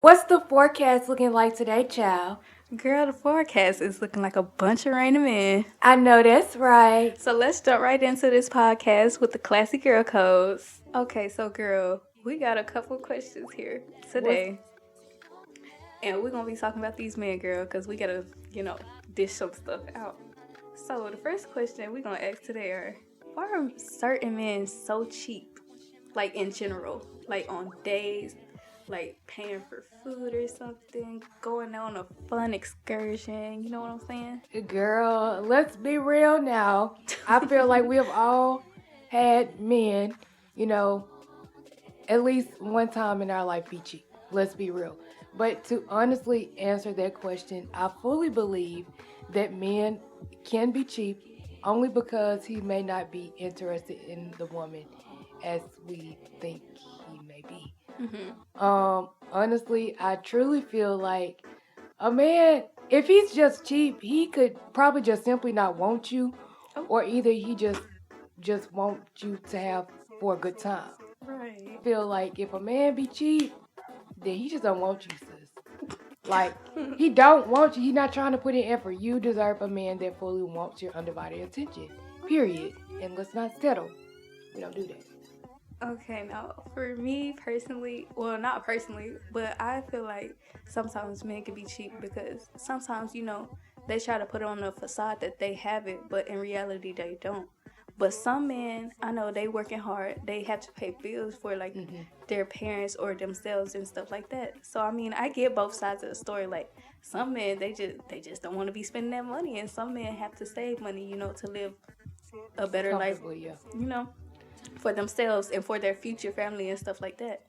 What's the forecast looking like today, child? Girl, the forecast is looking like a bunch of rain men. I know that's right. So let's jump right into this podcast with the classy girl codes. Okay, so girl, we got a couple questions here today. And we're going to be talking about these men, girl, because we got to, dish some stuff out. So the first question we're going to ask today are, why are certain men so cheap? Like in general, like on days, like paying for food or something, going on a fun excursion, you know what I'm saying? Girl, let's be real now. I feel like we have all had men, at least one time in our life be cheap. Let's be real. But to honestly answer that question, I fully believe that men can be cheap only because he may not be interested in the woman as we think he may be. Honestly, I truly feel like a man, if he's just cheap, he could probably just simply not want you, or either he just want you to have for a good time. Right. I feel like if a man be cheap, then he just don't want you, sis. Like, he don't want you. He not trying to put in effort. You deserve a man that fully wants your undivided attention. Period. And let's not settle. We don't do that. Okay, now for me personally, well, not personally, but I feel like sometimes men can be cheap because sometimes, they try to put on a facade that they have it, but in reality they don't. But some men, I know they working hard. They have to pay bills for like their parents or themselves and stuff like that. So I mean, I get both sides of the story. Like some men, they just don't want to be spending that money, and some men have to save money, to live a better life, yeah. For themselves and for their future family and stuff like that.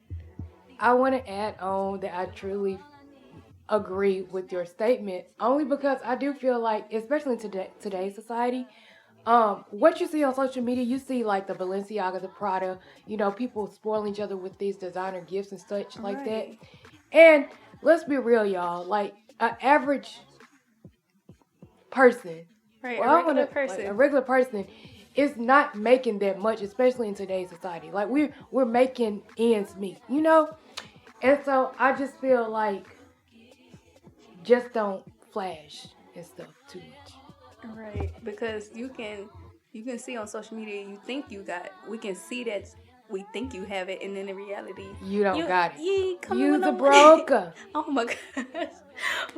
I want to add on that I truly agree with your statement, only because I do feel like, especially in today's society, what you see on social media, you see like the Balenciaga, the Prada, people spoiling each other with these designer gifts and such like that. And let's be real, y'all, like an average person, right, a regular person is not making that much, especially in today's society. Like we're making ends meet, And so I just feel like just don't flash and stuff too much. Right, because you can see on social media we can see that we think you have it, and then in reality you don't got it. You's a broker. Oh my gosh.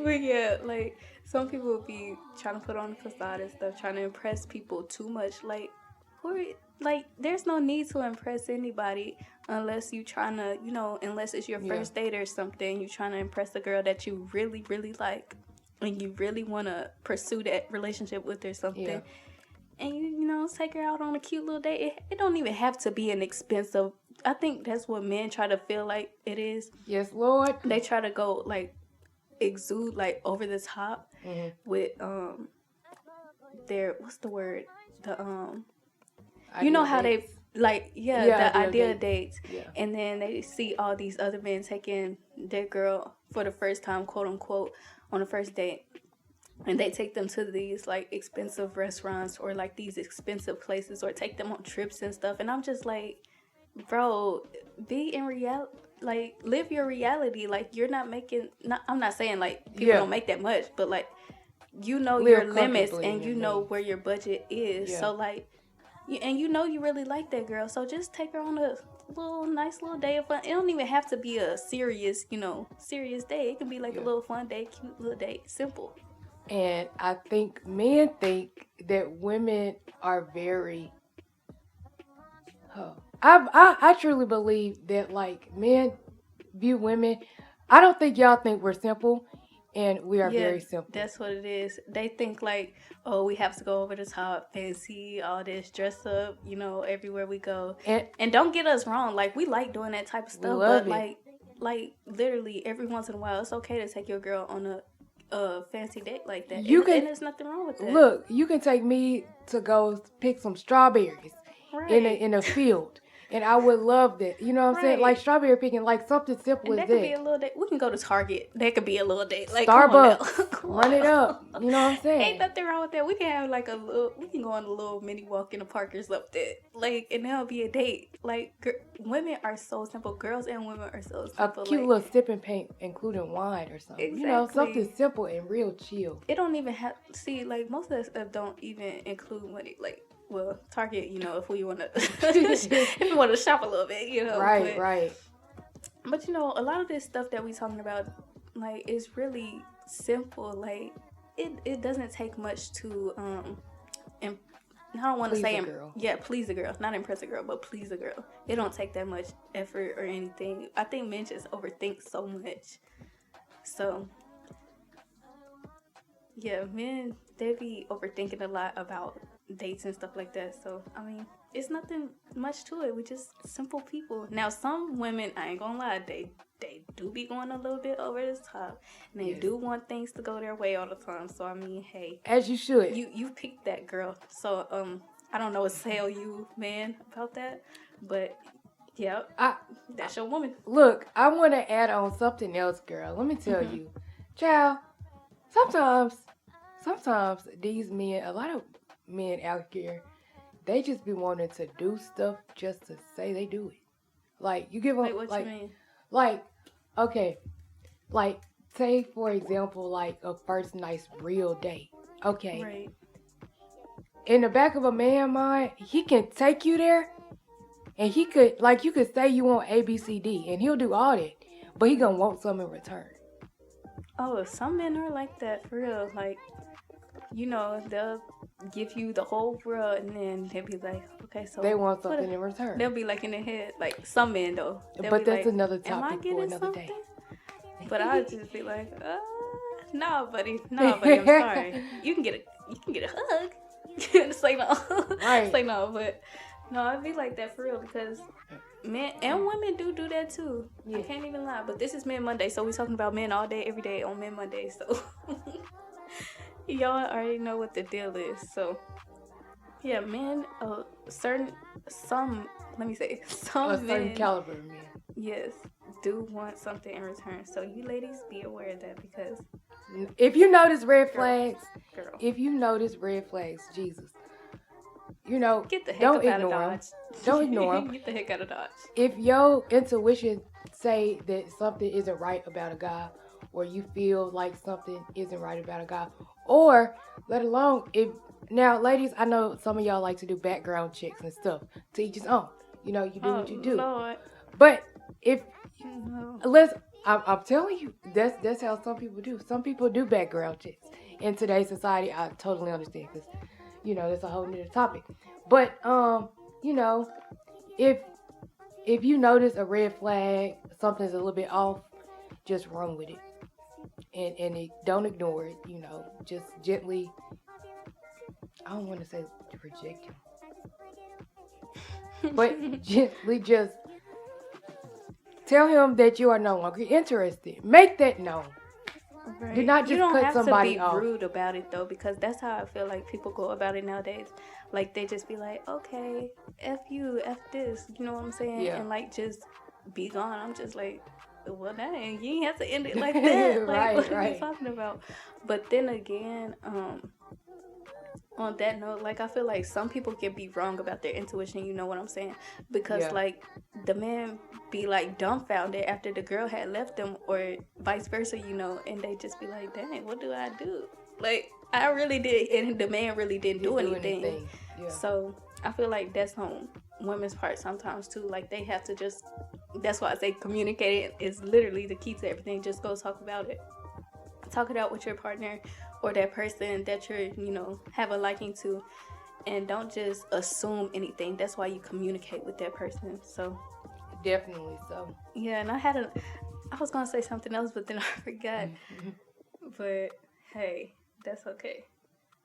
But yeah, like some people will be trying to put on a facade and stuff, trying to impress people too much. Like there's no need to impress anybody unless you trying to, unless it's your first date or something. You trying to impress a girl that you really, really like, and you really want to pursue that relationship with or something. Yeah. And you take her out on a cute little date. It don't even have to be an expensive. I think that's what men try to feel like it is. Yes, Lord. They try to go exude over the top with their, what's the word, the how dates. The ideal dates. Yeah. And then they see all these other men taking their girl for the first time, quote unquote, on the first date. And they take them to these expensive restaurants or these expensive places, or take them on trips and stuff. And I'm just like, bro, be in reality. Live your reality. You're not making. I'm not saying people don't make that much, but your limits and you know where your budget is. Yeah. So and you really like that girl. So just take her on a nice little day of fun. It don't even have to be a serious day. It can be a little fun day, cute little day, simple. And I think men think that women are very. I truly believe that men view women. I don't think y'all think we're simple, and we are very simple. That's what it is. They think we have to go over the top, fancy, all this, dress up, everywhere we go. And don't get us wrong, we like doing that type of stuff, but literally every once in a while, it's okay to take your girl on a fancy date like that. And there's nothing wrong with that. Look, you can take me to go pick some strawberries in a field. And I would love that. You know what I'm saying? Like strawberry picking, like something simple as that. That could be a little date. We can go to Target. That could be a little date. Like Starbucks. Run it up. You know what I'm saying? Ain't nothing wrong with that. We can have like we can go on a little mini walk in the park or something. Like, and that'll be a date. Like, women are so simple. Girls and women are so simple. A cute little sipping paint, including wine or something. Exactly. You know, something simple and real chill. It don't even have, like, most of that stuff don't even include money. Like, well, Target, you know, if we want to, if we want to shop a little bit, you know. Right. But, you know, a lot of this stuff that we talking about, like, is really simple. Like, it doesn't take much to, I don't want to say, please a girl. Not impress a girl, but please a girl. It don't take that much effort or anything. I think men just overthink so much. So, yeah, men, they be overthinking a lot about dates and stuff like that. So, I mean, it's nothing much to it. We just simple people. Now, some women, I ain't gonna lie, they do be going a little bit over the top, and they do want things to go their way all the time. So, I mean, hey, as you should. You picked that girl. So, I don't know what to tell you, man, about that, but yeah, that's your woman. Look, I want to add on something else, girl. Let me tell you, child. Sometimes these men, a lot of men out here, they just be wanting to do stuff just to say they do it. Like, you give them, what you mean? Like, okay, like, say, for example, like, a first nice real date. Okay. Right. In the back of a man's mind, he can take you there, and he could, like, you could say you want A, B, C, D, and he'll do all that, but he gonna want something in return. Oh, some men are like that, for real. Like, you know, they'll give you the whole world, and then they'll be like, okay, so they want something in return. They'll be like in their head, like some men though. But that's like, another topic for another day. But I'll just be like, no, buddy, I'm sorry. You can get a hug. Say no. Right. Say no, but no, I'd be like that for real, because men and women do that too. Yeah. I can't even lie. But this is Men Monday, so we're talking about men all day, every day on Men Monday. So y'all already know what the deal is. So yeah, men, some men, caliber of men. Yes, do want something in return. So you ladies, be aware of that, because if you notice red flags, Jesus, you know, get the heck don't out ignore of Dodge. Don't ignore them. Get the heck out of Dodge. If your intuition say that something isn't right about a guy, or you feel like something isn't right about a guy, or let alone if now, ladies, I know some of y'all like to do background checks and stuff. To each his own. You know, you do what you do. Lord. But if I'm telling you, that's how some people do. Some people do background checks. In today's society, I totally understand, because, you know, that's a whole nother topic. But you know, if you notice a red flag, something's a little bit off, just run with it. And don't ignore it, you know, just gently, I don't want to say reject him, but gently just tell him that you are no longer interested. Make that known. Right. Do not just cut somebody off. You don't have to be rude about it, though, because that's how I feel like people go about it nowadays. Like, they just be like, okay, F you, F this, you know what I'm saying? Yeah. And, like, just be gone. I'm just like, well, dang, you ain't have to end it like that. Like, what are you talking about? But then again, on that note, like, I feel like some people can be wrong about their intuition, you know what I'm saying? Because, like, the man be, like, dumbfounded after the girl had left them, or vice versa, you know, and they just be like, dang, what do I do? Like, I really did, and the man really didn't do anything. Yeah. So, I feel like that's on women's part sometimes, too. Like, they have to just, that's why I say communicating is literally the key to everything. Just go talk about it. Talk it out with your partner, or that person that you're, you know, have a liking to, and don't just assume anything. That's why you communicate with that person. So definitely so. Yeah, and I was gonna say something else, but then I forgot. But hey, that's okay.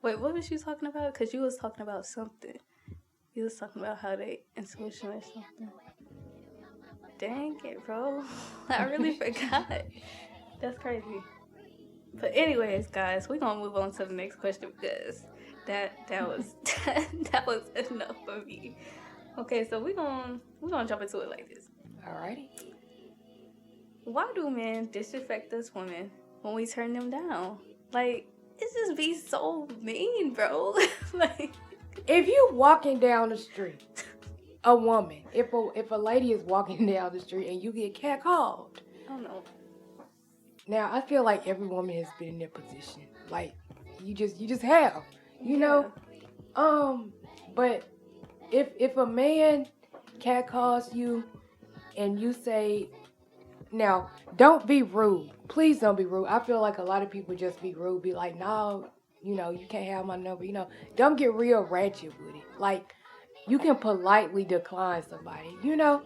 Wait, what was you talking about? Because you was talking about something. You was talking about how they intuition or something. Dang it, bro. I really forgot. That's crazy. But anyways, guys, we're gonna move on to the next question, because that was that was enough for me. Okay, so we're gonna jump into it like this. Alrighty. Why do men disrespect us women when we turn them down? Like, it just be so mean, bro. Like, if you walking down the street, a woman, if a lady is walking down the street and you get catcalled, I don't know. Now I feel like every woman has been in their position. Like you just have, you know. But if a man catcalls you and you say, now don't be rude. Please don't be rude. I feel like a lot of people just be rude. Be like, no, you know, you can't have my number. You know, don't get real ratchet with it. Like, you can politely decline somebody, you know?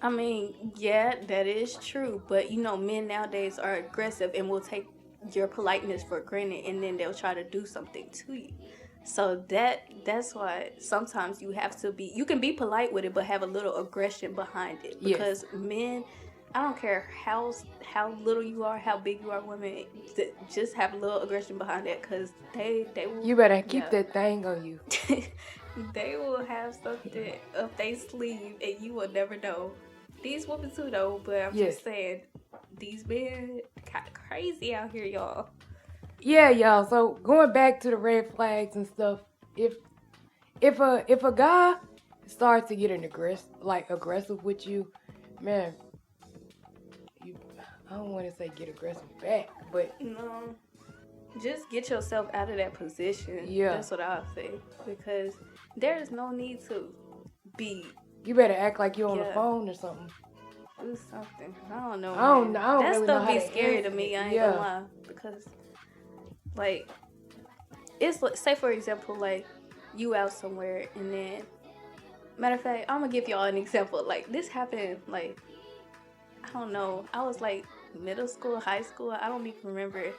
I mean, yeah, that is true. But, you know, men nowadays are aggressive and will take your politeness for granted, and then they'll try to do something to you. So that's why sometimes you have to be, you can be polite with it, but have a little aggression behind it. Because men, I don't care how little you are, how big you are, women, just have a little aggression behind it, because they will. You better keep that thing on you. They will have something up their sleeve, and you will never know. These women too, though, but I'm just saying, these men kind of crazy out here, y'all. Yeah, y'all. So going back to the red flags and stuff, if a guy starts to get aggressive with you, man, I don't want to say get aggressive back, but no, just get yourself out of that position. Yeah, that's what I'll say, because there's no need to be. You better act like you're on the phone or something. Do something. I don't know. I don't that really stuff know be scary to me. I ain't gonna lie, because like, it's like, say for example, like you out somewhere and then, matter of fact, I'm gonna give y'all an example. Like, this happened, like, I don't know, I was like middle school, high school, I don't even remember.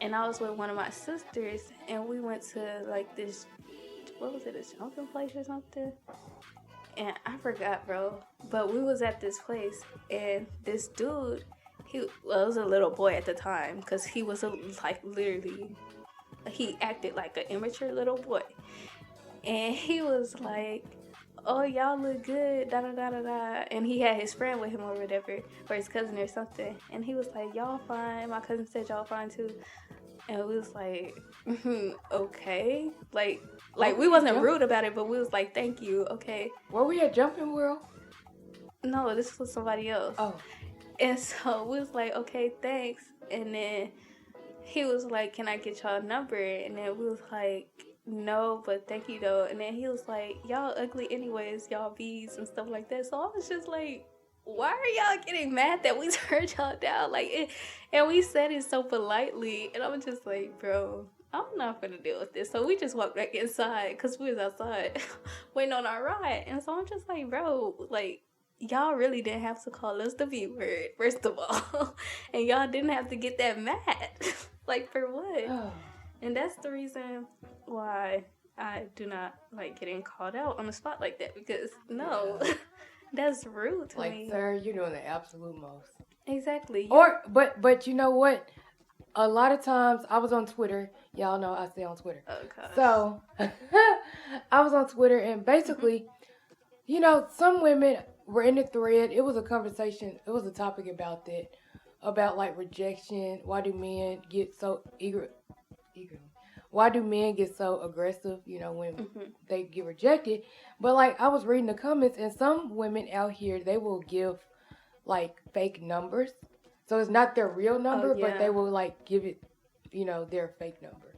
And I was with one of my sisters, and we went to like this, what was it, a jumping place or something? And I forgot, bro. But we was at this place, and this dude, it was a little boy at the time, because he was literally, he acted like an immature little boy. And he was like, oh, y'all look good, da-da-da-da-da. And he had his friend with him or whatever, or his cousin or something. And he was like, y'all fine. My cousin said y'all fine too. And it was like, okay. Like we wasn't rude about it, but we was like, thank you, okay. Were we at Jumping World? No, this was somebody else. Oh. And so we was like, okay, thanks. And then he was like, can I get y'all number? And then we was like, no, but thank you though. And then he was like, y'all ugly anyways, y'all bees and stuff like that. So I was just like, why are y'all getting mad that we turned y'all down? And we said it so politely. And I was just like, bro, I'm not gonna deal with this. So we just walked back inside, because we was outside waiting on our ride. And so I'm just like, bro, like, y'all really didn't have to call us the B word, first of all. And y'all didn't have to get that mad. Like, for what? Oh. And that's the reason why I do not like getting called out on the spot like that, because no, that's rude to me. Like, sir, you're doing the absolute most. Exactly. But you know what? A lot of times I was on Twitter. Y'all know I stay on Twitter. Oh, gosh. So I was on Twitter, and basically, you know, some women were in the thread. It was a conversation. It was a topic about that, about like rejection. Why do men get so eager? Why do men get so aggressive, you know, when they get rejected? But like, I was reading the comments, and some women out here, they will give like fake numbers. So it's not their real number, but they will like give it, you know, their fake number,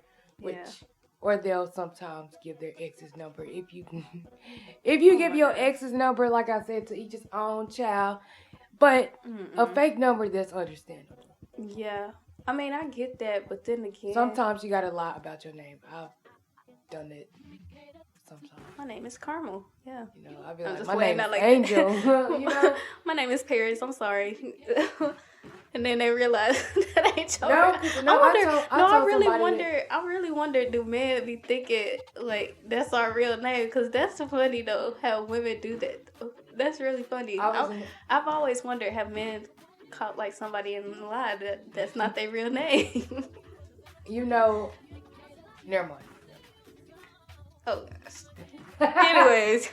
or they'll sometimes give their ex's number. If you give your ex's number, like I said, to each his own child, but a fake number, that's understandable. Yeah. I mean, I get that, but then again, sometimes you gotta lie about your name. I've done it sometimes. My name is Carmel. Yeah. You know, I'll be like, my name is Angel. You know, my name is Paris. I'm sorry. And then they realize that ain't your name. I really wonder, do men be thinking like that's our real name? Because that's funny though, how women do that. That's really funny. I've always wondered, have men caught like somebody in the lie that's not their real name? You know, never mind. Oh gosh. Anyways,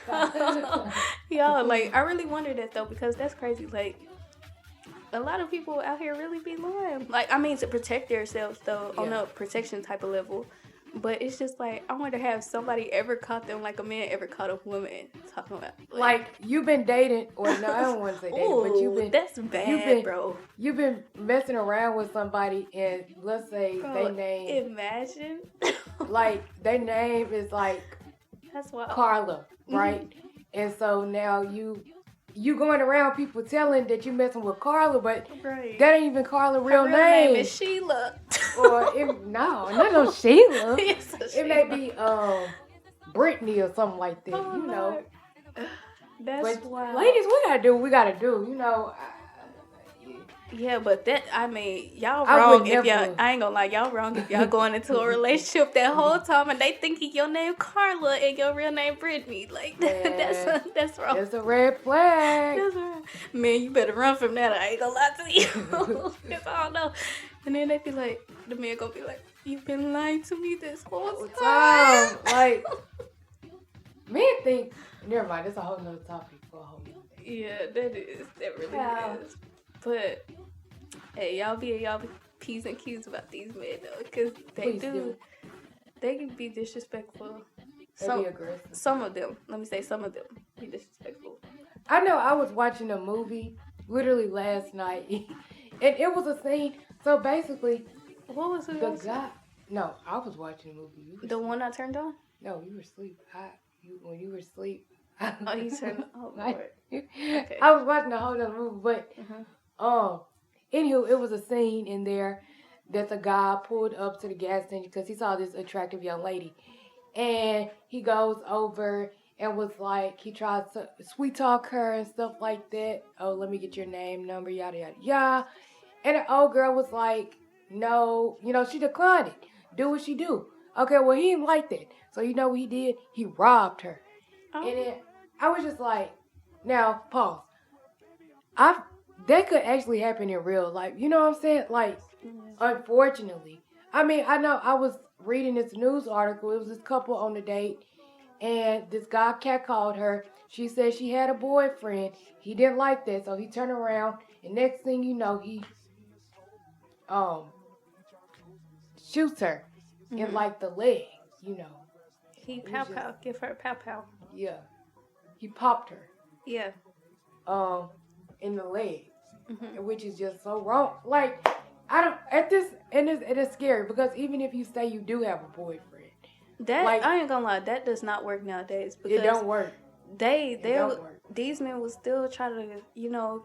y'all, like, I really wonder that though, because that's crazy. Like, a lot of people out here really be lying. Like, I mean, to protect themselves though, on a protection type of level. But it's just like, I wonder, have somebody ever caught them like a man ever caught a woman talking about like you've been dating, or no, I don't want to say dating, but you've been, that's bad, bro. You've been messing around with somebody, and let's say they name, imagine, like their name is like that's wild. Carla, right? And so now you going around people telling that you messing with Carla, but that ain't even Carla's real name. Is Sheila. Or not Sheila. It may be Brittany or something like that. Oh, you know. That's but wild. Ladies, we gotta do what we gotta do. You know. Yeah, but that, I mean, y'all wrong if y'all, I ain't gonna lie, y'all wrong if y'all going into a relationship that whole time and they thinking your name Carla and your real name Brittany. Like, that's wrong. It's a red flag. That's right. Man, you better run from that. I ain't gonna lie to you. Cause I don't know. And then they be like, the man gonna be like, you've been lying to me this whole time. Like, men think, never mind, that's a whole nother topic for a whole nother day. Yeah, that really is. But, hey, y'all be P's and Q's about these men, though, because they can be disrespectful. They be aggressive. Some of them be disrespectful. I know I was watching a movie literally last night, and it was a scene. So basically, what was it? The guy. No, I was watching a movie. The one I turned on? No, you were asleep. When you were asleep. Oh, you turned. Oh, Lord. Okay. I was watching a whole other movie, but anywho, it was a scene in there that the guy pulled up to the gas station because he saw this attractive young lady, and he goes over and was like, he tries to sweet talk her and stuff like that. Oh, let me get your name, number, yada yada yada. And the old girl was like, no, she declined it. Do what she do. Okay, well, he didn't like that. So you know what he did? He robbed her. Oh. And then I was just like, now, pause. That could actually happen in real life. You know what I'm saying? Like, unfortunately. I mean, I know I was reading this news article. It was this couple on a date. And this guy catcalled her. She said she had a boyfriend. He didn't like that. So he turned around. And next thing you know, he shoots her in like the leg, He pow, give her a pow. Yeah. He popped her. Yeah. In the leg. Which is just so wrong. Like, it is scary because even if you say you do have a boyfriend. I ain't gonna lie, that does not work nowadays. Because it don't work. These men will still try to,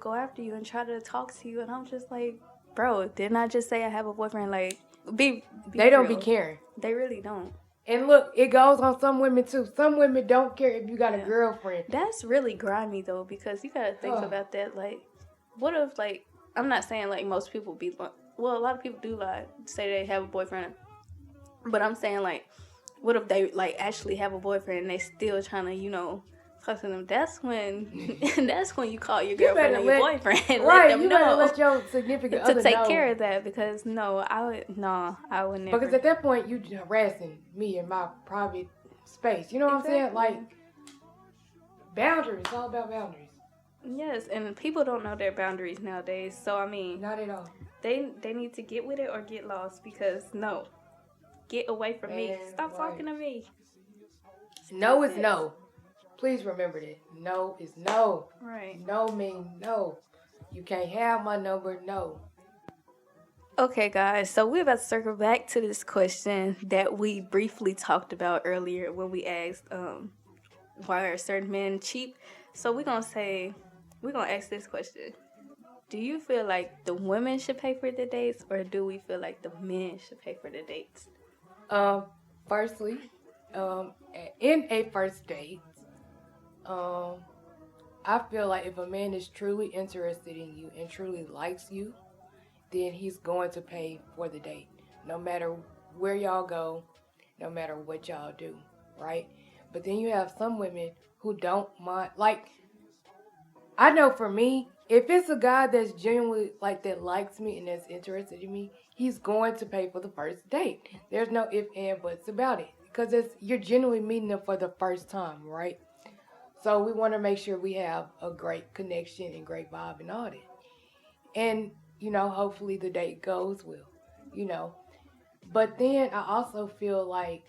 go after you and try to talk to you. And I'm just like, bro, didn't I just say I have a boyfriend? Like, they don't be caring. They really don't. And look, it goes on some women too. Some women don't care if you got a girlfriend. That's really grimy though, because you gotta think about that. Like, what if, like, I'm not saying like most people be like, well, a lot of people do say they have a boyfriend, but I'm saying like, what if they like actually have a boyfriend and they still trying to, talk to them? That's when you call your girlfriend or your boyfriend. Right, let them you know better let your significant other to take know. care of that, because I would never. Because at that point you harassing me in my private space. You know what I'm saying? Like, boundaries. It's all about boundaries. Yes, and people don't know their boundaries nowadays. So I mean, not at all. They need to get with it or get lost, because get away from me. Stop talking to me. No is no. Please remember that. No is no. Right. No means no. You can't have my number, no. Okay, guys. So we're about to circle back to this question that we briefly talked about earlier when we asked why are certain men cheap. So we're going to ask this question. Do you feel like the women should pay for the dates, or do we feel like the men should pay for the dates? Firstly, in a first date, I feel like if a man is truly interested in you and truly likes you, then he's going to pay for the date. No matter where y'all go, no matter what y'all do, right? But then you have some women who don't mind. Like, I know for me, if it's a guy that's genuinely, like, that likes me and that's interested in me, he's going to pay for the first date. There's no ifs, ands, buts about it. because you're genuinely meeting them for the first time, right? So we want to make sure we have a great connection and great vibe and all that. And, hopefully the date goes well. But then I also feel like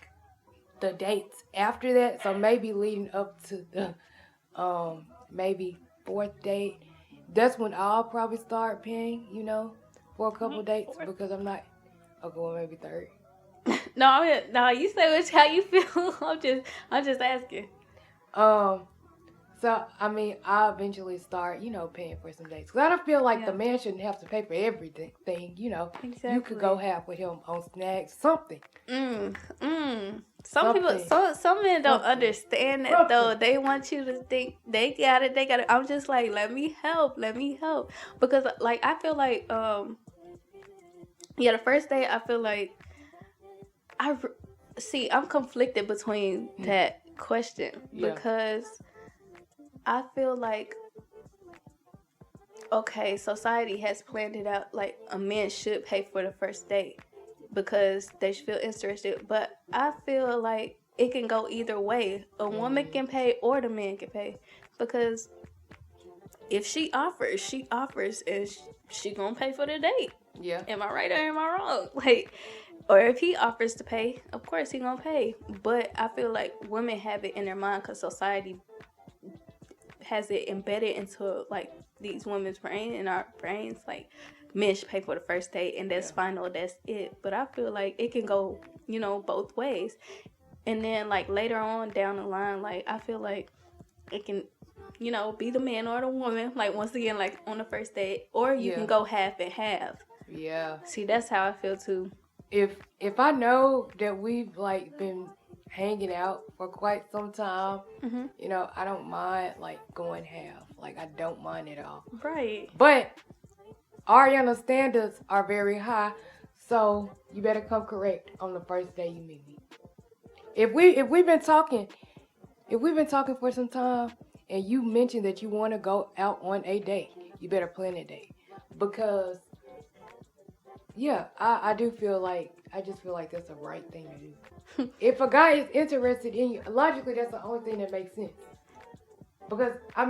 the dates after that, so maybe leading up to the maybe fourth date, that's when I'll probably start paying, for a couple dates because I'm not, well, maybe third. No, you say how you feel. I'm just asking. So, I'll eventually start, paying for some dates. Because I don't feel like the man shouldn't have to pay for everything, Exactly. You could go half with him on snacks, something. Some people, some men don't understand that, though. They want you to think they got it. I'm just like, let me help. Because, like, I feel like, the first day, I feel like, I'm conflicted between that question. Because I feel like, okay, society has planned it out like a man should pay for the first date because they feel interested. But I feel like it can go either way. A woman can pay or the man can pay. Because if she offers and she gonna pay for the date. Yeah. Am I right or am I wrong? Like, or if he offers to pay, of course he gonna pay. But I feel like women have it in their mind because society has it embedded into like these women's brain and our brains, like men should pay for the first date and that's final, that's it. But I feel like it can go, both ways. And then like later on down the line, like I feel like it can, be the man or the woman, like once again, like on the first date, or you can go half and half. Yeah. See, that's how I feel too. If I know that we've like been hanging out for quite some time, I don't mind like going half. Like I don't mind at all. Right. But Ariana's standards are very high, so you better come correct on the first day you meet me. If we've been talking for some time and you mentioned that you want to go out on a date, you better plan a date. Because I just feel like that's the right thing to do. If a guy is interested in you, logically that's the only thing that makes sense. Because I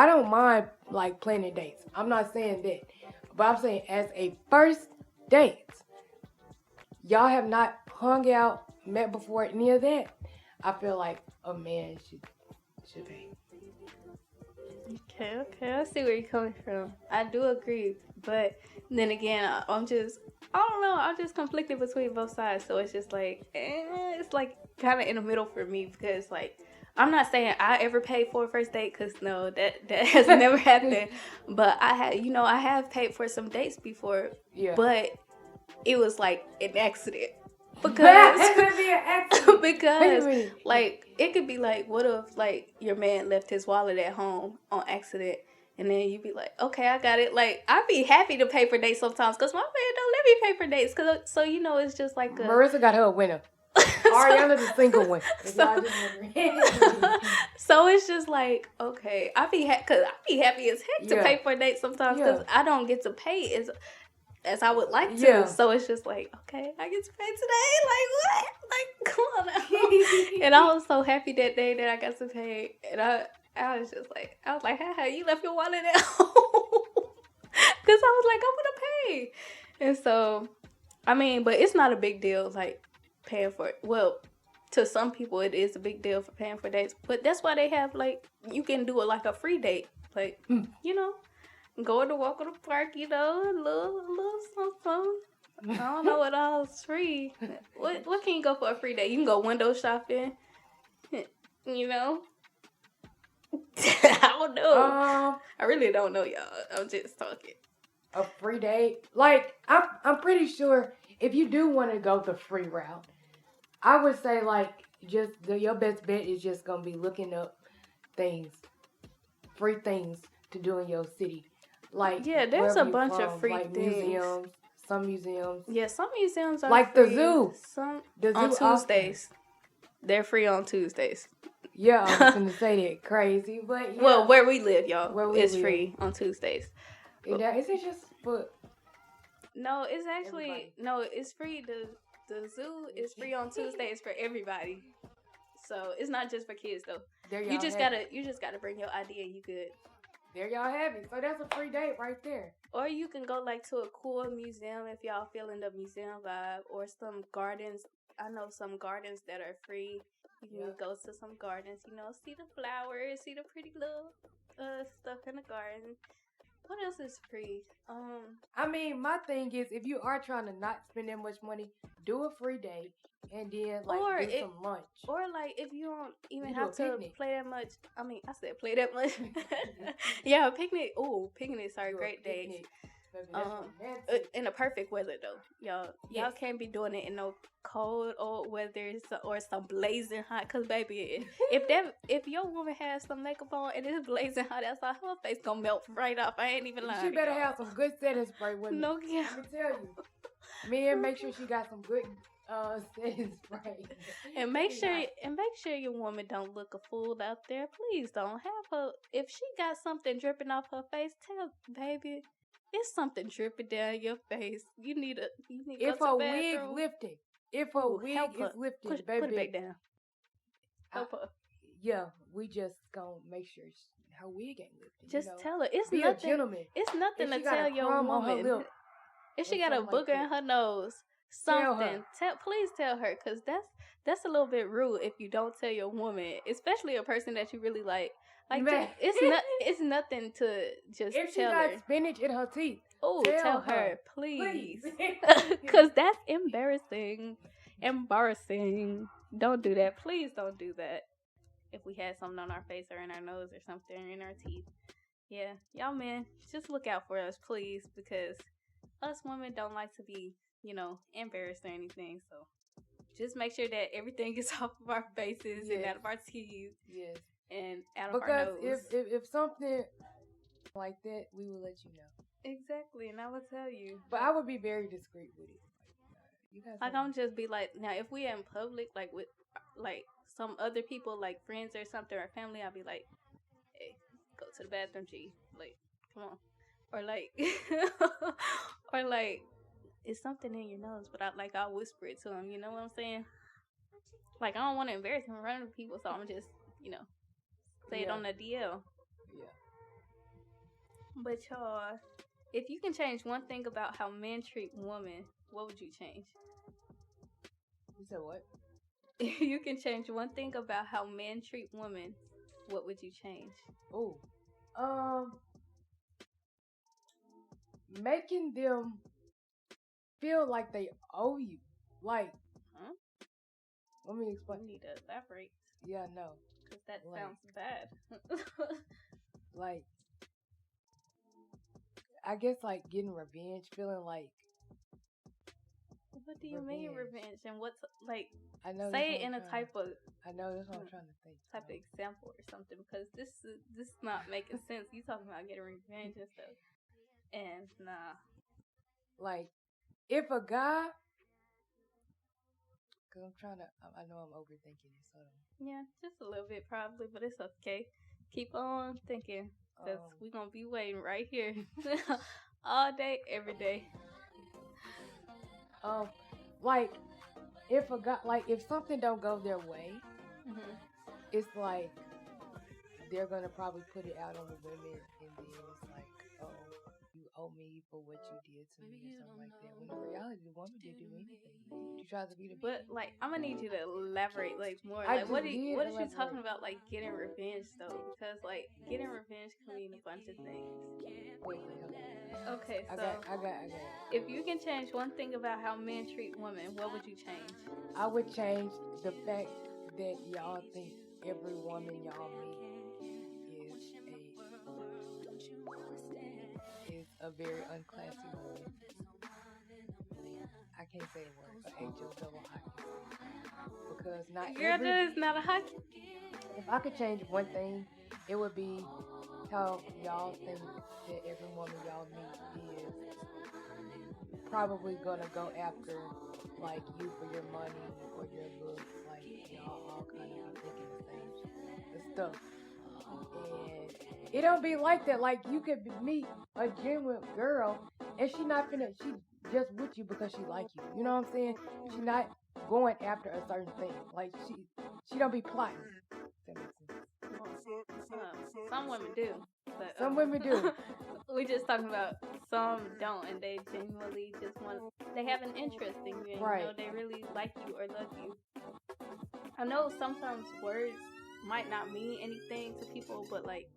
don't mind like planning dates. I'm not saying that. But I'm saying as a first date, y'all have not hung out, met before, any of that, I feel like a man should pay. Okay, I see where you're coming from. I do agree, but then again, I don't know, I'm just conflicted between both sides, so it's just like, it's like kind of in the middle for me, because like, I'm not saying I ever paid for a first date, because no, that has never happened, but I have paid for some dates before, but it was like an accident. Because like it could be like, what if like your man left his wallet at home on accident, and then you be like, okay, I got it. Like I'd be happy to pay for dates sometimes because my man don't let me pay for dates. So it's just like Marissa got her a winner. Ariana's a single one. So it's just like, okay, I'd be happy as heck to pay for a date sometimes because I don't get to pay as I would like to. Yeah. So it's just like, okay, I get to pay today. Like, what? Like, come on now. And I was so happy that day that I got to pay. And I was just like, haha, you left your wallet at home. Because I was like, I'm going to pay. And so, but it's not a big deal, like, paying for it. Well, to some people, it is a big deal for paying for dates. But that's why they have, like, you can do it like a free date. Like, go to walk in the park, a little something. I don't know what all is free. What can you go for a free day? You can go window shopping. I don't know. I really don't know, y'all. I'm just talking. A free day? Like, I'm pretty sure if you do want to go the free route, I would say, like, your best bet is just going to be looking up free things to do in your city. Like, there's a bunch of free things. Museums, some museums. Yeah, some museums are like free. The zoo. The zoo on Tuesdays. They're free on Tuesdays. Yeah, I was going to say that. Crazy, but well, where we live, y'all, it's free on Tuesdays. Is it just for? No, it's actually it's free to The zoo is free on Tuesdays for everybody. So it's not just for kids though. You just gotta bring your ID and you good. There y'all have it. So that's a free date right there. Or you can go like to a cool museum if y'all feeling the museum vibe, or some gardens. I know some gardens that are free. You can go to some gardens, see the flowers, see the pretty little stuff in the garden. What else is free? I mean, my thing is, if you are trying to not spend that much money, do a free day and then get some lunch. Or if you don't even have to play that much. I mean, I said play that much. Yeah, picnic. Ooh, picnics are great days. In the perfect weather though, y'all can't be doing it in no cold or weather or some blazing hot. Cause baby, if your woman has some makeup on and it's blazing hot outside, her face gonna melt right off. I ain't even lying. She better have some good setting spray with no, yeah. Let me tell you, man, make sure she got some good setting spray. And make sure your woman don't look a fool out there. Please don't have her. If she got something dripping off her face, tell baby. It's something dripping down your face. You need to if go to the bathroom. If a wig is lifted, baby, put it back down. Help her. Yeah, we just gonna make sure her wig ain't lifted. Just tell her it's be nothing. A gentleman. It's nothing to tell your woman. If she got a booger in her nose, something. Please tell her, because that's a little bit rude if you don't tell your woman, especially a person that you really like. It's nothing to just if tell her. If she got spinach in her teeth, tell her, please. Because that's embarrassing. Don't do that. Please don't do that. If we had something on our face or in our nose or something or in our teeth. Yeah, y'all men, just look out for us, please. Because us women don't like to be, embarrassed or anything. So just make sure that everything is off of our faces and out of our teeth. Yes. And out of our nose. Because if something like that, we will let you know. Exactly, and I will tell you. But I would be very discreet with it. I'm just be like, now if we in public, with some other people, friends or something or family, I'll be like, hey, go to the bathroom, G. Come on. Or it's something in your nose, but I'll whisper it to him. You know what I'm saying? I don't want to embarrass him in front of people, so I'm just, say it on the DL. Yeah. But y'all, if you can change one thing about how men treat women, what would you change? You said what? If you can change one thing about how men treat women, what would you change? Oh, making them feel like they owe you. Huh? Let me explain. You need to elaborate. Yeah, no. Because that sounds bad. I guess getting revenge, feeling like. What do you mean revenge? And what's I know say it in a type of. I know that's what I'm trying to think. Type of example or something, because this is not making sense. You talking about getting revenge and stuff, and nah. If a guy. Because I know I'm overthinking it, so. Yeah, just a little bit probably, but it's okay. Keep on thinking, because we're going to be waiting right here all day, every day. If a guy, if something don't go their way, it's they're going to probably put it out on the women, and then it's you owe me for what you did to me or something like that. When in reality, the woman didn't do anything. She tried to be the. But I'm gonna need you to elaborate more. What is you talking about? Getting revenge though, because getting revenge can mean a bunch of things. Wait. Okay, so I got it. If you can change one thing about how men treat women, what would you change? I would change the fact that y'all think every woman y'all meet is a very unclassy woman. I can't say a word, but H-O-double hockey. Because that is not a hockey. If I could change one thing, it would be how y'all think that every woman y'all meet is probably gonna go after you for your money or your looks. Y'all all kind of thinking the same stuff. And it don't be like that. You could meet a genuine girl and she just with you because she like you. You know what I'm saying? She not going after a certain thing. Like she don't be plotting. That makes sense. Some women do. But, some women do. We just talking about some don't, and they genuinely just want. They have an interest in you, and right. You know, they really like you or love you. I know sometimes words might not mean anything to people, but like,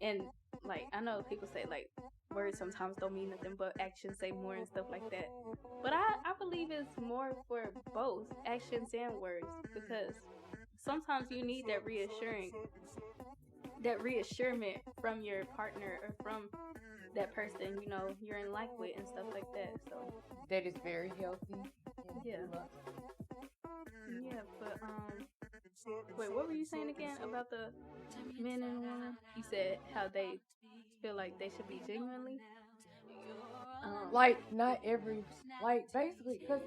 and like I know people say like words sometimes don't mean nothing, but actions say more and stuff like that. But I believe it's more for both actions and words, because sometimes you need that reassurance from your partner or from that person, you know, you're in like with and stuff like that. So that is very healthy. Yeah. Yeah, but wait, what were you saying again about the men and women? You said how they feel like they should be genuinely. Like not every, like basically, because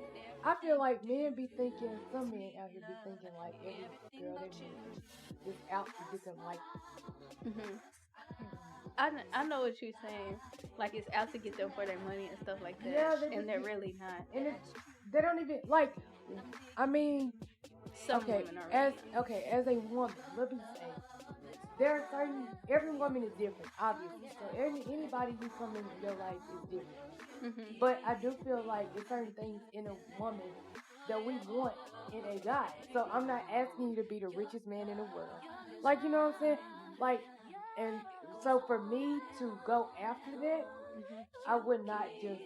I feel like men be thinking, some men out here be thinking like every girl they meet is out to get them like. I know what you're saying. Like it's out to get them for their money and stuff like that. Yeah, and they're really not. And they don't even like. I mean, some women are. As a woman, let me say, there are certain. Every woman is different, obviously. So anybody who comes into your life is different. But I do feel like there's certain things in a woman that we want in a guy. So I'm not asking you to be the richest man in the world. Like, you know what I'm saying? Like, and so for me to go after that, I would not just,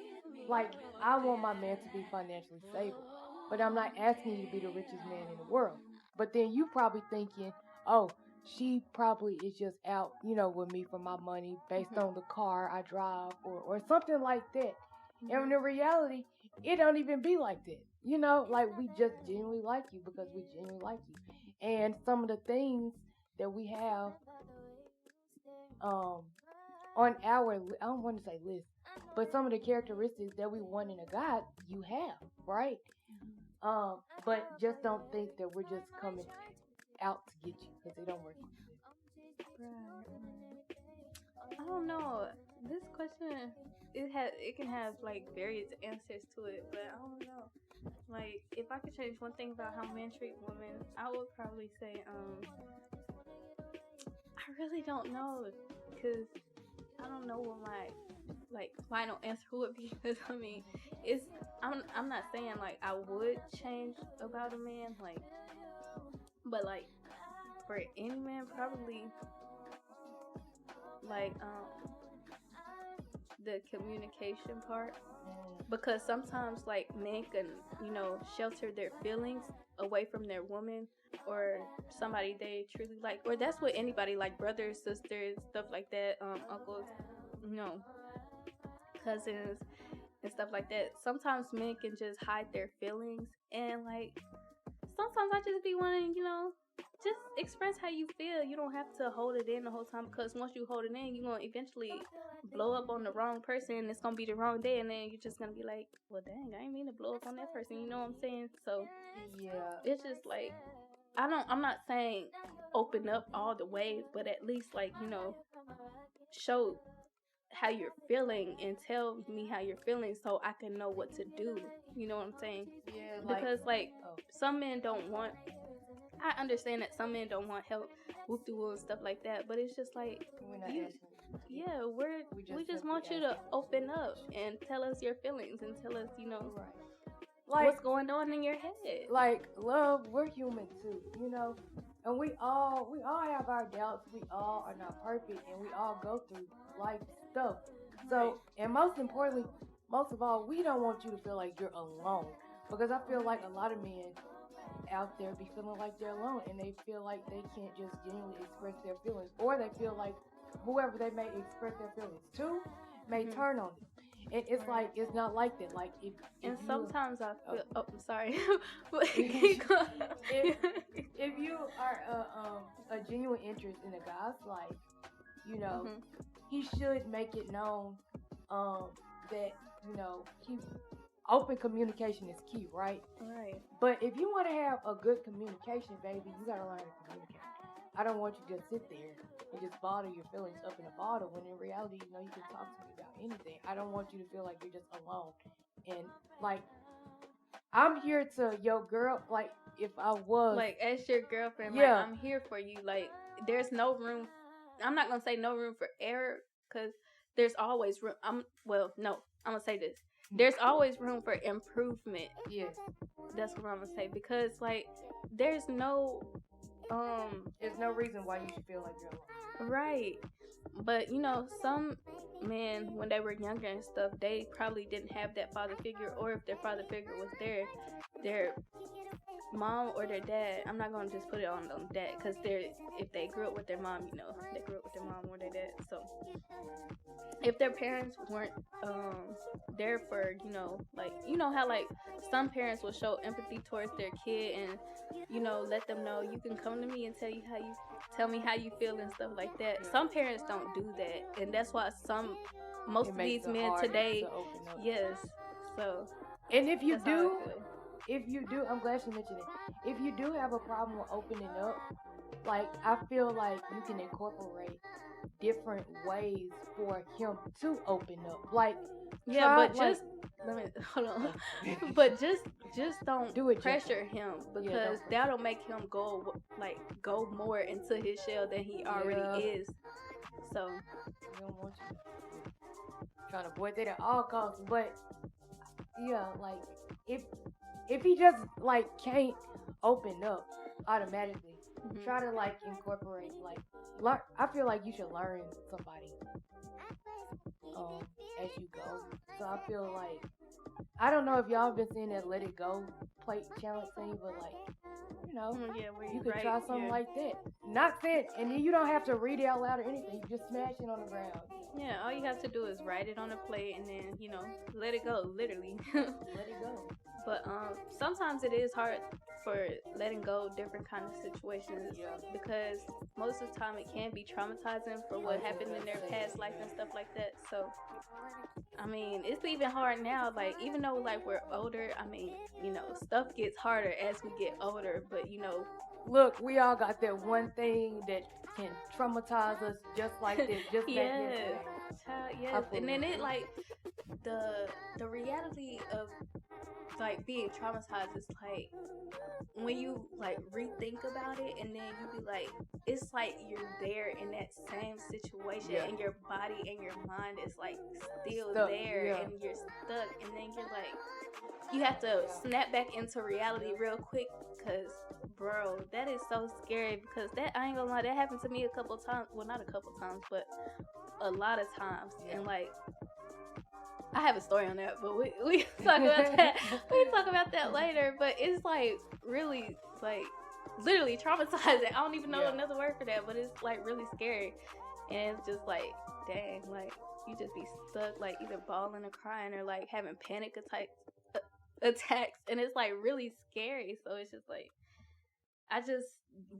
like, I want my man to be financially stable. But I'm not asking you to be the richest man in the world. But then you probably thinking, oh, she probably is just out, you know, with me for my money based on the car I drive or something like that. And in reality, it don't even be like that. You know, like we just genuinely like you because we genuinely like you. And some of the things that we have on our, I don't want to say list, but some of the characteristics that we want in a guy, you have, right? But just don't think that we're just coming out to get you, because it don't work like that. Right. I don't know. This question, it can have like various answers to it, but I don't know. Like if I could change one thing about how men treat women, I would probably say I really don't know, because I don't know what my final answer would be. Because I mean, I'm not saying like I would change about a man, like, but like for any man, probably like the communication part, because sometimes like men can, you know, shelter their feelings away from their woman or somebody they truly like, or that's what anybody, like brothers, sisters, stuff like that, uncles, you know, cousins and stuff like that. Sometimes men can just hide their feelings, and like sometimes I just be wanting, you know, just express how you feel. You don't have to hold it in the whole time, because once you hold it in, you're going to eventually blow up on the wrong person, and it's going to be the wrong day, and then you're just going to be like, well, dang, I didn't mean to blow up on that person, you know what I'm saying? So, yeah, it's just like, I'm not saying open up all the way, but at least, like, you know, show how you're feeling and tell me how you're feeling so I can know what to do, you know what I'm saying? Yeah, because some men don't want, I understand that some men don't want help, whoop-de-woo and stuff like that, but it's just like, we just want you to open up and tell us your feelings and tell us, you know, like, what's going on in your head. Like, love, we're human too, you know, and we all have our doubts. We all are not perfect, and we all go through life stuff. So, and most importantly, most of all, we don't want you to feel like you're alone, because I feel like a lot of men out there be feeling like they're alone, and they feel like they can't just genuinely express their feelings, or they feel like whoever they may express their feelings to may turn on them. And it's like, it's not like that. Like if sometimes I feel. Oh, I'm sorry. if you are a genuine interest in a guy's life, you know, he should make it known that, you know, open communication is key, right? Right. But if you want to have a good communication, baby, you gotta learn to communicate. I don't want you to just sit there and just bottle your feelings up in a bottle, when in reality, you know, you can talk to me about anything. I don't want you to feel like you're just alone. And like, I'm here to your girl. Like, if I was like as your girlfriend, yeah, like, I'm here for you. Like, there's no room. I'm not gonna say no room for error, because there's always room. I'm gonna say this. There's always room for improvement. Yes, that's what I'm gonna say, because like there's no reason why you should feel like you're alone. Right. But you know, some men, when they were younger and stuff, they probably didn't have that father figure, or if their father figure was there, their mom or their dad. I'm not gonna just put it on them dad, because if they grew up with their mom, you know, they grew up with their mom or their dad. So if their parents weren't there for, you know, like, you know how like some parents will show empathy towards their kid and, you know, let them know, you can come to me and tell me how you feel and stuff like that. Yeah. Some parents don't do that, and that's why most of these men today, yes. So, and if you do, I'm glad you mentioned it. If you do have a problem with opening up, like, I feel like you can incorporate different ways for him to open up. Like, yeah, but just let me hold on. But just don't pressure him, because that'll make him go more into his shell than he already is. So you don't want you trying to avoid that at all costs. But yeah, like if he just like can't open up automatically, try to like incorporate I feel like you should learn somebody as you go. So I feel like, I don't know if y'all been seeing that Let It Go plate challenge thing, but like, you know, you could try something like that. Not saying, and then you don't have to read it out loud or anything. You just smash it on the ground. Yeah, all you have to do is write it on a plate and then, you know, let it go, literally. Let it go. But sometimes it is hard for letting go different kind of situations, because most of the time it can be traumatizing for what happened in their past life and stuff like that. So I mean, it's even hard now, like, even though like we're older, I mean, you know, stuff gets harder as we get older, but you know, look, we all got that one thing that can traumatize us just like this, just yes. And then it like the reality of like being traumatized is like when you like rethink about it, and then you be like, it's like you're there in that same situation, and your body and your mind is like still stuck, there, and you're stuck, and then you're like, you have to snap back into reality real quick, because bro, that is so scary. Because that, I ain't gonna lie, that happened to me a couple times. Well, not a couple times, but a lot of times. And like, I have a story on that, but we talk about that. We talk about that later. But it's like really like literally traumatizing. I don't even know another word for that, but it's like really scary. And it's just like, dang, like you just be stuck, like either bawling or crying or like having panic attacks, and it's like really scary. So it's just like, I just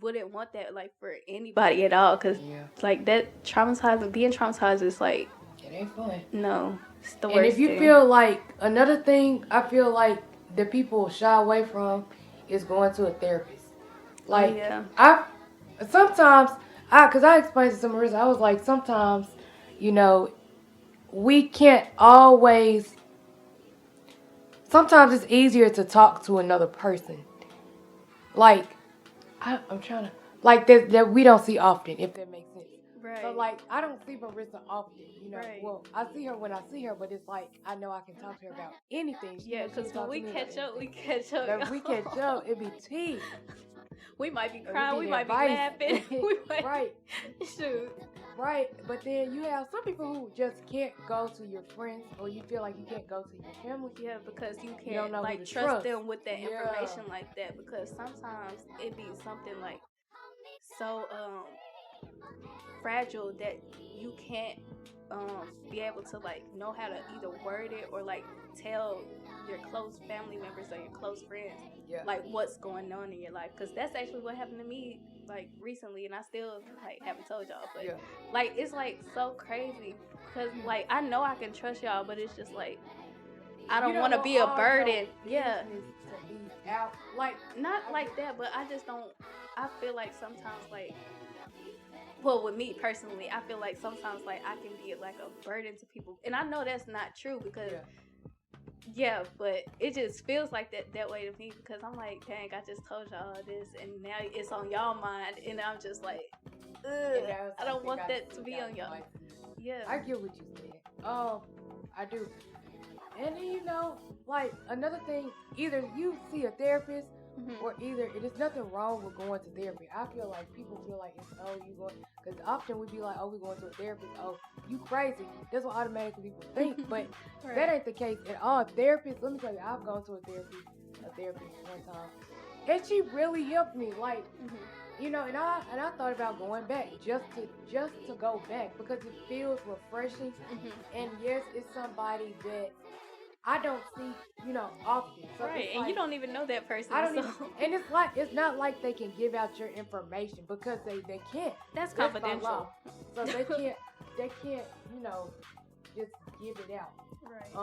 wouldn't want that like for anybody at all, because like that being traumatized is like, it ain't fun. No, it's the worst. And if you feel like, another thing I feel like that people shy away from is going to a therapist. Like, sometimes because I explained to some Rissa, I was like, sometimes, you know, we can't always. Sometimes it's easier to talk to another person. Like, I'm trying to, like, that we don't see often, if that makes sense. Right. So, like, I don't see Marissa often, you know. Right. Well, I see her when I see her, but it's like, I know I can talk to her about anything. Yeah, because when we catch up, If we catch up, it be tea. We might be crying, we might be laughing. Right. Shoot. Right, but then you have some people who just can't go to your friends, or you feel like you can't go to your family. Yeah, because you can't like trust them with that information like that, because sometimes it be something like so fragile that you can't be able to like know how to either word it or like tell your close family members or your close friends like what's going on in your life, because that's actually what happened to me like recently, and I still like haven't told y'all, but like it's like so crazy, because like I know I can trust y'all, but it's just like I don't want to be a burden. Like not like that, but I just don't. I feel like sometimes like well, with me personally, I feel like sometimes like I can be like a burden to people, and I know that's not true because. Yeah, but it just feels like that way to me because I'm like, dang, I just told y'all this, and now it's on y'all mind, and I'm just like, I don't want that to be on y'all. Yeah, I get what you said. I do. And then, like another thing, either you see a therapist or either it is nothing wrong with going to therapy. I feel like people feel like it's you going, because often we be like, we going to a therapist. Oh, you crazy. That's what automatically people think, but right. That ain't the case at all. Therapists, let me tell you, I've gone to a therapist one time, and she really helped me. Like, and I thought about going back just to go back because it feels refreshing. And yes, it's somebody that I don't see, often. So right, and you don't even know that person. I don't even, and it's not like they can give out your information because they can't. That's confidential. So they can't, just give it out. Right.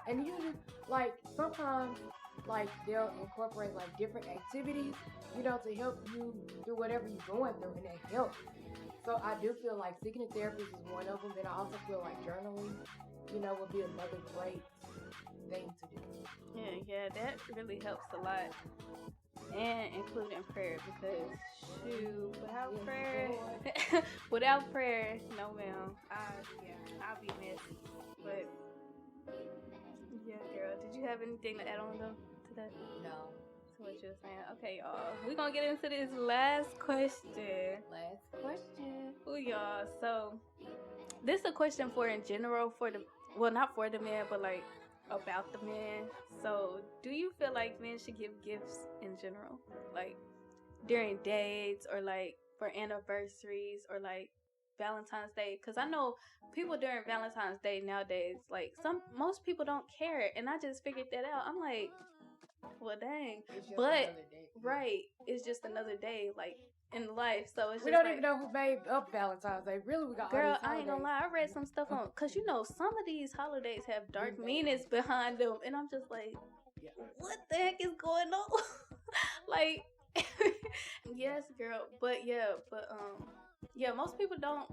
And usually, like sometimes, like they'll incorporate like different activities, to help you through whatever you're going through, and that helps. So I do feel like seeking a therapist is one of them. And I also feel like journaling, would be another great thing to do. Yeah, that really helps a lot. And including prayer, because without prayer, no ma'am, I'll be messy. But yeah, girl, did you have anything to add on though to that? No. To what you're saying? Okay, y'all, we're gonna get into this last question. Ooh, y'all. So this is a question for in general not for the man, but like about the men. So do you feel like men should give gifts in general, like during dates or like for anniversaries or like Valentine's Day? Because I know people during Valentine's Day nowadays, like most people don't care, and I just figured that out. I'm like, well, dang, but right, it's just another day, like in life. So it's we just don't even know who made up Valentine's Day. Really, we got girl. All these I ain't gonna lie. I read some stuff on because some of these holidays have dark meanings behind them, and I'm just like, what the heck is going on? Like, yes, girl, but most people don't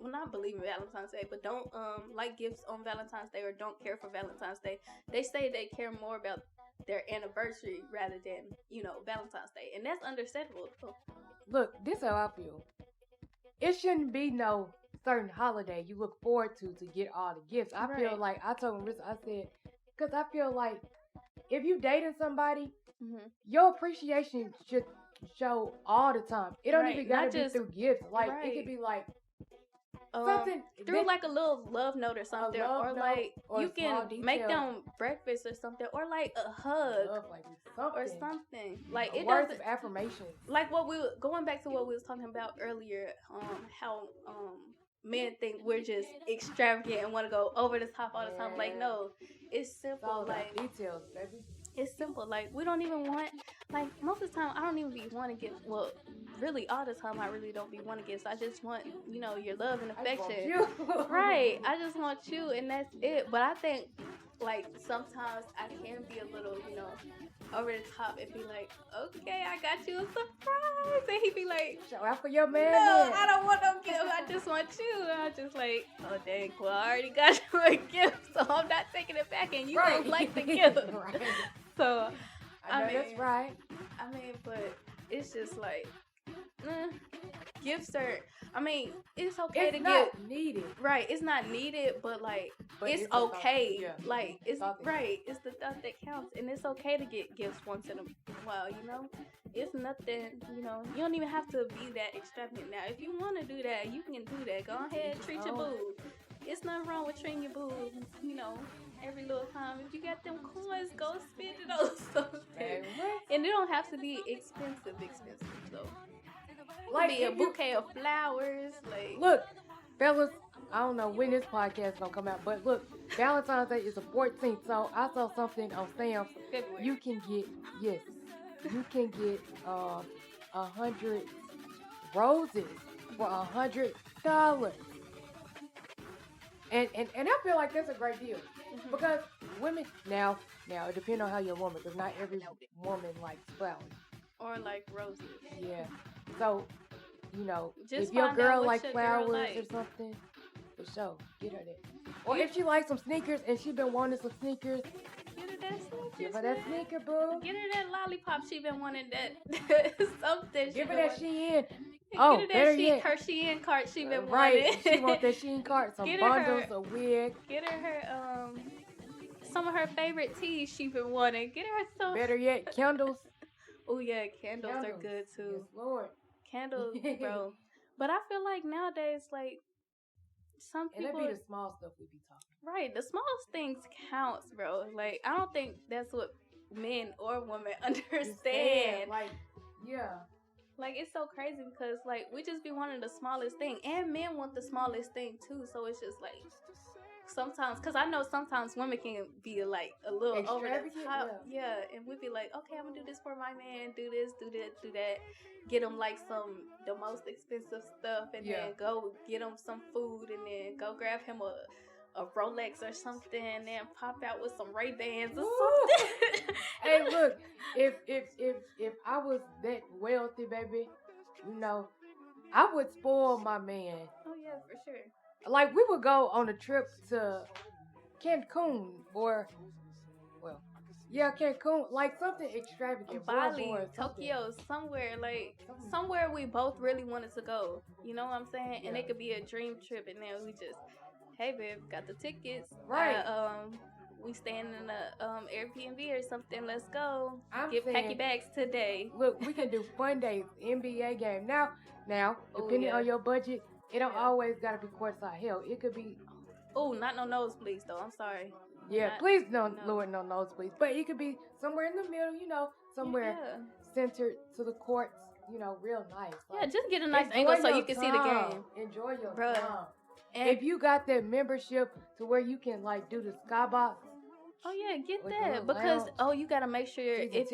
not believe in Valentine's Day, but don't like gifts on Valentine's Day or don't care for Valentine's Day. They say they care more about their anniversary rather than Valentine's Day, and that's understandable. Look, this is how I feel. It shouldn't be no certain holiday you look forward to get all the gifts. I feel like I told Rissa, I said, because I feel like if you dating somebody, your appreciation should show all the time. It don't even gotta be through gifts. Like it could be like something through like a little love note or something, or like you can make them breakfast or something, or like a hug or something. Like it words of affirmation. Like going back to what we was talking about earlier, how men think we're just extravagant and want to go over the top all the time. Like no, it's simple. Like details, baby. It's simple. Like we don't even want. Like most of the time, I don't even be wanting to give. Well, really, all the time, I really don't be wanting gifts. I just want your love and affection. Right. I just want you, and that's it. But I think like sometimes I can be a little over the top and be like, okay, I got you a surprise, and he be like, show out for your man. No, I don't want no gift. I just want you. And I just like, oh dang, well I already got you a gift, so I'm not taking it back, and you don't like the gift. Right. So I mean, that's right. I mean, but it's just like gifts are. I mean, it's okay to get needed. Right, it's not needed, but it's okay. Yeah. Like it's right. It's the stuff that counts, and it's okay to get gifts once in a while. It's nothing. You don't even have to be that extravagant. Now, if you want to do that, you can do that. Go ahead, treat your boo. It's nothing wrong with treating your boo. Every little time. If you got them coins, go spend it on something. And it don't have to be expensive though. Like a bouquet of flowers. Like look, fellas, I don't know when this podcast is gonna come out, but look, Valentine's Day is the 14th, so I saw something on Sam's. February. You can get 100 roses for $100. And I feel like that's a great deal. Because women now it depends on how you're a woman, because not every woman likes flowers or like roses. Yeah. So you know, just if your girl like flowers or something, for sure, get her that. Or if she likes some sneakers and she been wanting some sneakers, get her that sneakers. Give her that sneaker, boo. Get her that lollipop. She been wanting that something. Give her that Shein. Oh, get her better that yet. Her Shein cart. She been right. wanting. She want that Shein cart. Some bundles, a wig. Get her some of her favorite teas she been wanting. Get her some. Better yet, candles. Oh yeah, candles are good too. Yes, Lord. Candles, bro. But I feel like nowadays, like some people. And that be the small stuff we be talking. Right, the smallest things counts, bro. Like I don't think that's what men or women understand. Like, yeah. Like it's so crazy because like we just be wanting the smallest thing, and men want the smallest thing too. So it's just like sometimes, because I know sometimes women can be like a little over the top, yeah. And we be like, okay, I'm gonna do this for my man, do this, do that, do that. Get him like the most expensive stuff, and then go get him some food, and then go grab him a Rolex or something, and then pop out with some Ray-Bans or something. Hey, look, if I was that wealthy, baby, you know, I would spoil my man. Oh yeah, for sure. Like we would go on a trip to Cancun or, well, yeah, Cancun, like something extravagant. Bali, Tokyo, somewhere we both really wanted to go. You know what I'm saying? And it could be a dream trip, and then we just, hey babe, got the tickets. Right. We staying in a Airbnb or something. Let's go. Get packy bags today. Look, we can do fun days, NBA game. Now, depending on your budget, it don't always gotta be courtside. Hell, it could be. Oh, not no nosebleeds though. I'm sorry. Yeah, please don't, Lord, no nosebleeds. But it could be somewhere in the middle, you know, somewhere centered to the courts, you know, real nice. Like, just get a nice angle so you can see the game. Enjoy your time. And if you got that membership to where you can like do the skybox. Oh yeah, get that because you gotta make sure if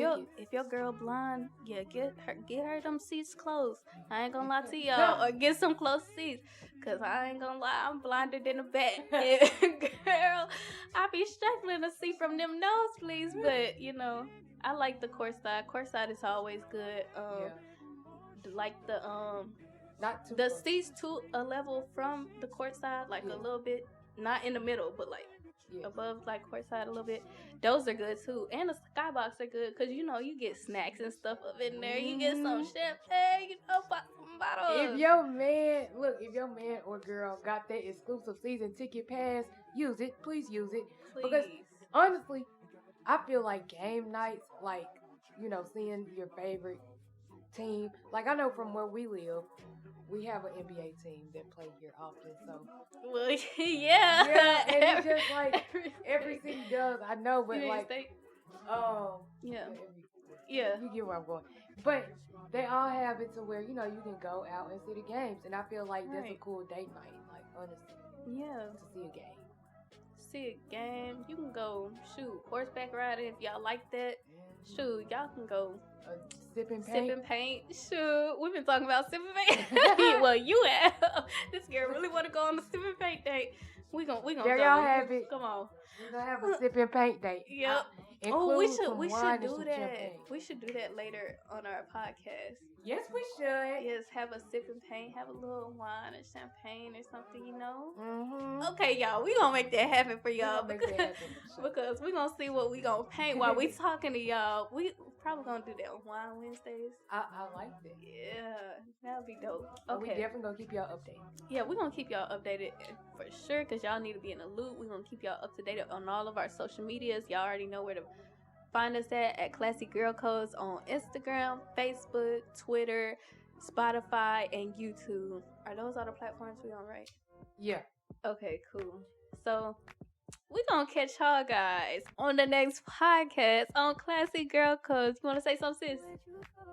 your girl blind, get her them seats close. I ain't gonna lie to y'all, or get some close seats, cause I ain't gonna lie, I'm blinder than a bat. Girl, I be struggling to see from them nosebleeds, but you know I like the courtside. Courtside is always good. Like not too the seats to a level from the courtside, like a little bit, not in the middle, but like. Above like courtside a little bit, those are good too, and the skybox are good because you know you get snacks and stuff up in there. You get some champagne, you know, pop some bottles. If your man or girl got that exclusive season ticket pass, use it. Please use it. Please. Because honestly, I feel like game nights, like you know, seeing your favorite team. Like I know from where we live. We have an NBA team that play here often, so. Well, yeah, and it's just like every city does. I know, but like, you get where I'm going. But they all have it to where you know you can go out and see the games, and I feel like that's a cool date night. Like honestly, to see a game. See a game. You can go horseback riding if y'all like that. Shoot, y'all can go. Sipping paint. Shoot, we've been talking about sipping paint. Well, you have. This girl really want to go on the sipping paint date. We gonna there go. Y'all have it. Come on. We're gonna have a sipping paint date. Yep. We should do that. Champagne. We should do that later on our podcast. Yes, we should. Yes, have a sipping paint, have a little wine or champagne or something, you know. Mm-hmm. Okay, y'all, we gonna make that happen for y'all because we gonna see what we gonna paint while we talking to y'all. We probably gonna do that on Wine Wednesdays. I like that. Yeah, that would be dope. Okay, we definitely gonna keep y'all updated. Yeah, we gonna keep y'all updated for sure because y'all need to be in the loop. We gonna keep y'all up to date on all of our social medias. Y'all already know where to find us at Classy Girl Codes on Instagram, Facebook, Twitter, Spotify, and YouTube. Are those all the platforms we on, right? Yeah. Okay, cool. So we're gonna catch y'all guys on the next podcast on Classy Girl Codes. You wanna say something, sis?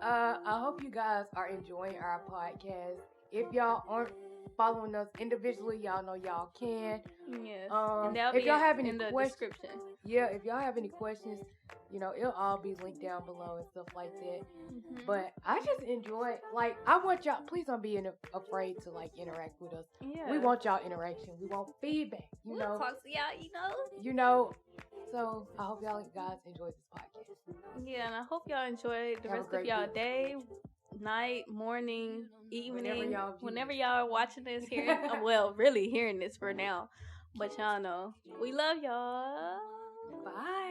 I hope you guys are enjoying our podcast. If y'all aren't following us individually, y'all know y'all can. Yes. And if y'all have any in the questions, description. Yeah, if y'all have any questions, you know, it'll all be linked down below and stuff like that. Mm-hmm. But I just enjoy, like, I want y'all, please don't be afraid to, like, interact with us. Yeah. We want y'all interaction. We want feedback, you know. We'll talk to y'all, you know. You know, so I hope y'all guys enjoy this podcast. Yeah, and I hope y'all enjoy the rest of y'all day. night, morning, evening, whenever y'all are watching this, hearing, well, really hearing this for now. But y'all know, we love y'all. Bye.